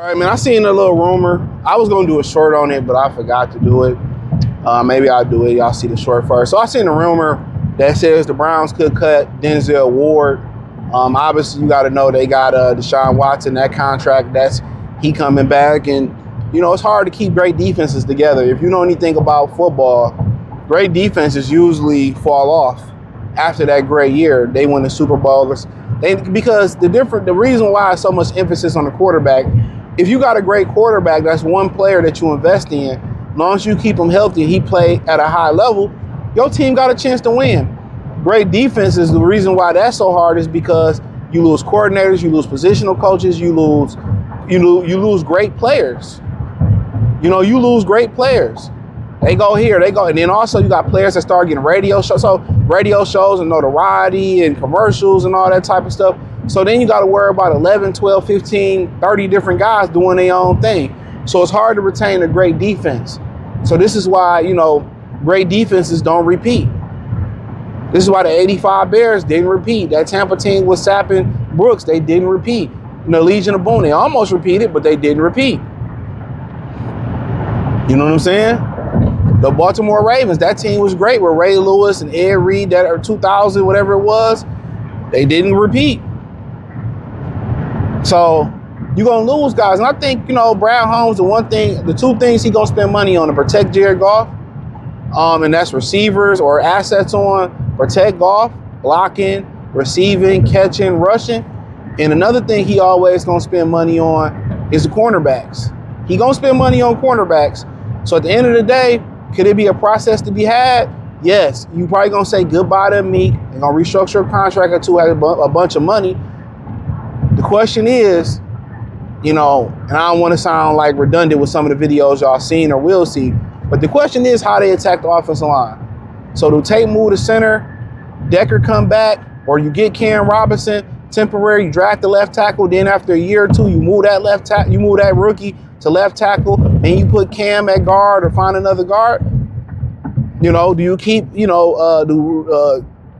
right, man, I seen a little rumor. I was going to do a short on it, but I forgot to do it. Maybe I'll do it. Y'all see the short first. So I seen a rumor that says the Browns could cut Denzel Ward. Obviously, you got to know they got Deshaun Watson, that contract. He coming back. And, it's hard to keep great defenses together. If you know anything about football, great defenses usually fall off after that great year. They win the Super Bowl. Because the reason why so much emphasis on the quarterback, if you got a great quarterback, that's one player that you invest in. As long as you keep him healthy, he play at a high level, your team got a chance to win. Great defense is the reason why that's so hard is because you lose coordinators, you lose positional coaches, you lose great players. You lose great players. They go here, they go, and then also you got players that start getting radio shows. So radio shows and notoriety and commercials and all that type of stuff. So then you got to worry about 11, 12, 15, 30 different guys doing their own thing. So it's hard to retain a great defense. So this is why, great defenses don't repeat. This is why the 85 Bears didn't repeat. That Tampa team was sapping Brooks. They didn't repeat. The Legion of Boom, they almost repeated, but they didn't repeat. You know what I'm saying? The Baltimore Ravens, that team was great with Ray Lewis and Ed Reed, or 2000, whatever it was. They didn't repeat. So you're going to lose guys. And I think, Brad Holmes, the two things he going to spend money on to protect Jared Goff, and that's receivers or assets on, protect Goff, blocking, receiving, catching, rushing. And another thing he always going to spend money on is the cornerbacks. He going to spend money on cornerbacks. So at the end of the day, could it be a process to be had? Yes. You probably going to say goodbye to Meek. They're going to restructure a contract or two at a bunch of money. The question is, and I don't want to sound like redundant with some of the videos y'all seen or will see, but the question is how they attack the offensive line. So do Tate move to center, Decker come back, or you get Cam Robinson, temporary, you draft the left tackle, then after a year or two, you move that rookie to left tackle, and you put Cam at guard or find another guard? Do you keep, this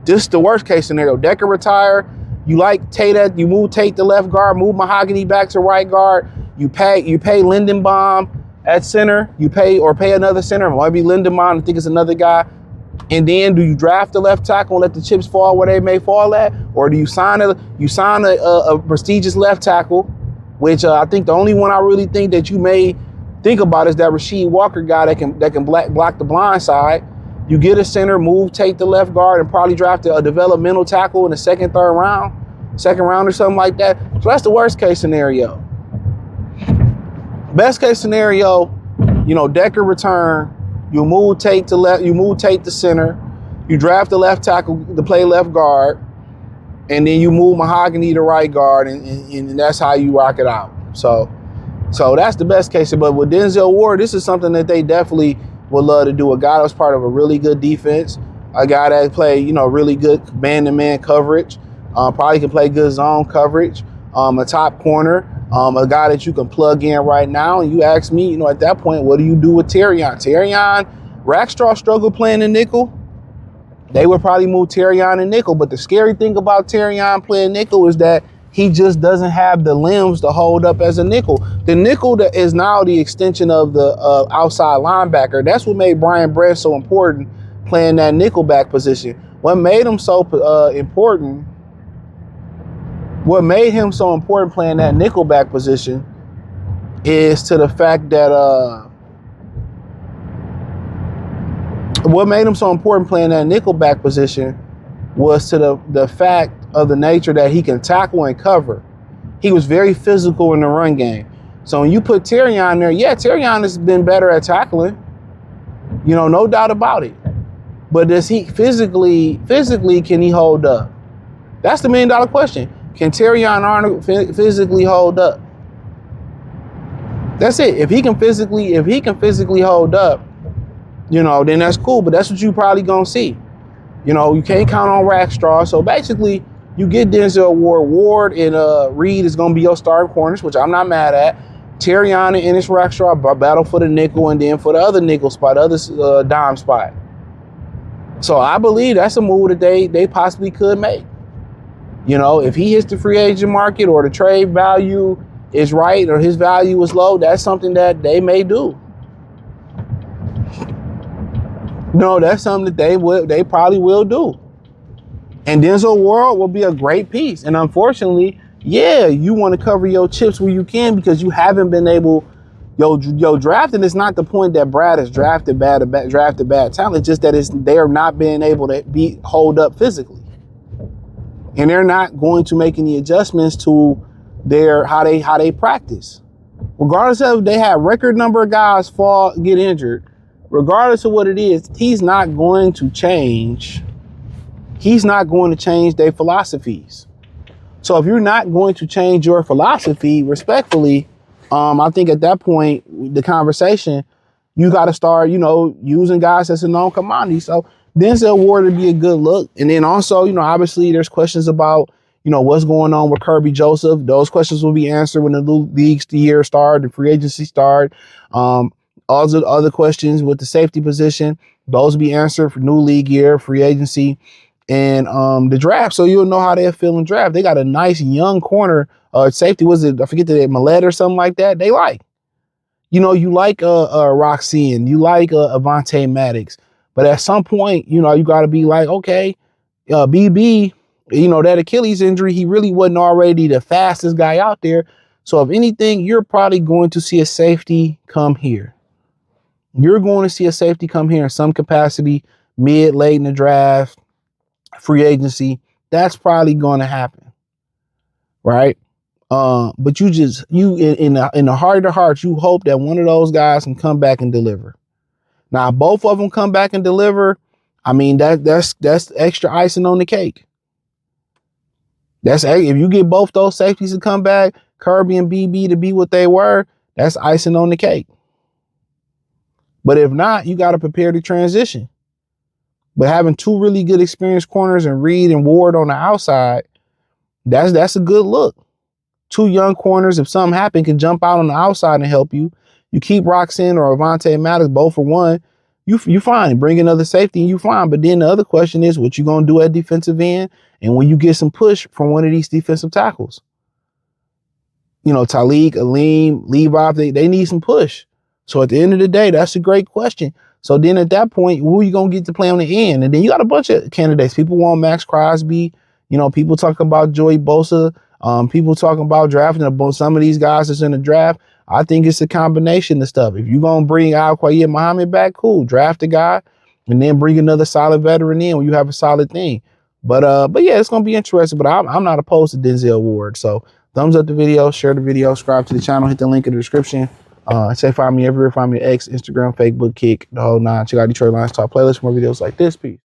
is the worst case scenario. Decker retire, you move Tate to left guard, move Mahogany back to right guard, you pay Lindenbaum at center, pay another center, it might be Lindenbaum, I think it's another guy, and then do you draft the left tackle and let the chips fall where they may fall at, or do you sign a prestigious left tackle, which I think the only one I really think that you may think about is that Rasheed Walker guy that can block the blind side. You get a center, move Tate to left guard, and probably draft a developmental tackle in the second round or something like that. So that's the worst case scenario. Best case scenario, Decker return, you move Tate to left, you move Tate to center, you draft the left tackle to play left guard, and then you move Mahogany to right guard, and that's how you rock it out. So that's the best case. But with Denzel Ward, this is something that they definitely would love to do. A guy that's part of a really good defense, a guy that play, really good man-to-man coverage, probably can play good zone coverage, a top corner, a guy that you can plug in right now. And you ask me, at that point, what do you do with Terrion? Rackstraw struggled playing the nickel. They would probably move Terrion and nickel. But the scary thing about Terrion playing nickel is that he just doesn't have the limbs to hold up as a nickel. The nickel that is now the extension of the outside linebacker. That's what made Brian Brett so important playing that nickelback position. What made him so important playing that nickelback position is to the fact that what made him so important playing that nickelback position was to the fact of the nature that he can tackle and cover. He was very physical in the run game. So when you put Terrion there, Terrion has been better at tackling, no doubt about it. But does he physically can he hold up? That's the $1 million question. Can Terrion Arnold physically hold up? That's it. If he can physically hold up, then that's cool. But that's what you probably gonna see. You can't count on Rackstraw. So basically, you get Denzel Ward and Reed is gonna be your starting corners, which I'm not mad at. Terrion and Ennis Rackstraw battle for the nickel, and then for the other nickel spot, the other dime spot. So I believe that's a move that they possibly could make. If he hits the free agent market or the trade value is right or his value is low, that's something that they may do. No, that's something that they probably will do. And Denzel Ward will be a great piece. And unfortunately, yeah, you want to cover your chips where you can because you haven't been able. Yo, drafting is not the point that Brad has drafted bad talent. It's just that they're not being able to hold up physically, and they're not going to make any adjustments to how they practice. Regardless of if they have record number of guys get injured, regardless of what it is, he's not going to change. He's not going to change their philosophies. So if you're not going to change your philosophy, respectfully, I think at that point, the conversation, you got to start, using guys that's a known commodity. So Denzel Ward would be a good look. And then also, obviously there's questions about, what's going on with Kirby Joseph. Those questions will be answered when the league's year start, the free agency start. All the other questions with the safety position, those will be answered for new league year, free agency, and the draft. So you'll know how they'll feel in draft. They got a nice young corner safety. Was it, I forget the Millette or something like that? They like. You like Roxanne, you like Avonte Maddox. But at some point, you got to be like, okay, BB, that Achilles injury, he really wasn't already the fastest guy out there. So if anything, you're probably going to see a safety come here. You're going to see a safety come here in some capacity, late in the draft, free agency. That's probably going to happen, right? But you in the heart of the heart, you hope that one of those guys can come back and deliver. Now, if both of them come back and deliver, I mean, that's extra icing on the cake. If you get both those safeties to come back, Kirby and BB to be what they were, that's icing on the cake. But if not, you got to prepare to transition. But having two really good experienced corners and Reed and Ward on the outside, that's a good look. Two young corners, if something happened, can jump out on the outside and help you. You keep Roxanne or Avonte Maddox both for one, you fine. Bring another safety and you fine. But then the other question is, what you gonna do at defensive end? And when you get some push from one of these defensive tackles, Talik, Aleem, Levi, they need some push. So at the end of the day, that's a great question. So then at that point, who are you going to get to play on the end? And then you got a bunch of candidates. People want Max Crosby. People talking about Joey Bosa. People talking about drafting some of these guys that's in the draft. I think it's a combination of stuff. If you're going to bring Al-Qayyad Muhammad back, cool. Draft a guy and then bring another solid veteran in when you have a solid thing. But yeah, it's going to be interesting. But I'm not opposed to Denzel Ward. So thumbs up the video, share the video, subscribe to the channel, hit the link in the description. Say find me everywhere. Find me X, Instagram, Facebook, Kick, the whole nine. Check out Detroit Lions Talk playlist for more videos like this. Peace.